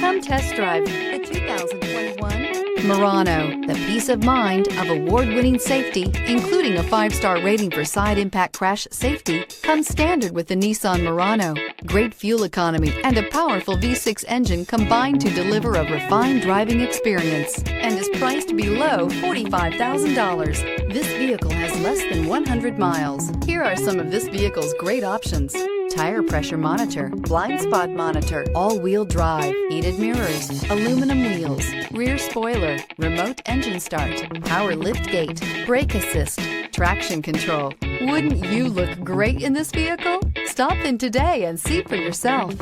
Come test drive the 2021 Murano. The peace of mind of award-winning safety, including a 5-star rating for side impact crash safety, comes standard with the Nissan Murano. Great fuel economy and a powerful V6 engine combine to deliver a refined driving experience and is priced below $45,000. This vehicle has less than 100 miles. Here are some of this vehicle's great options: tire pressure monitor, blind spot monitor, all-wheel drive, heated mirrors, aluminum wheels, rear spoiler, remote engine start, power lift gate, brake assist, traction control. Wouldn't you look great in this vehicle? Stop in today and see for yourself.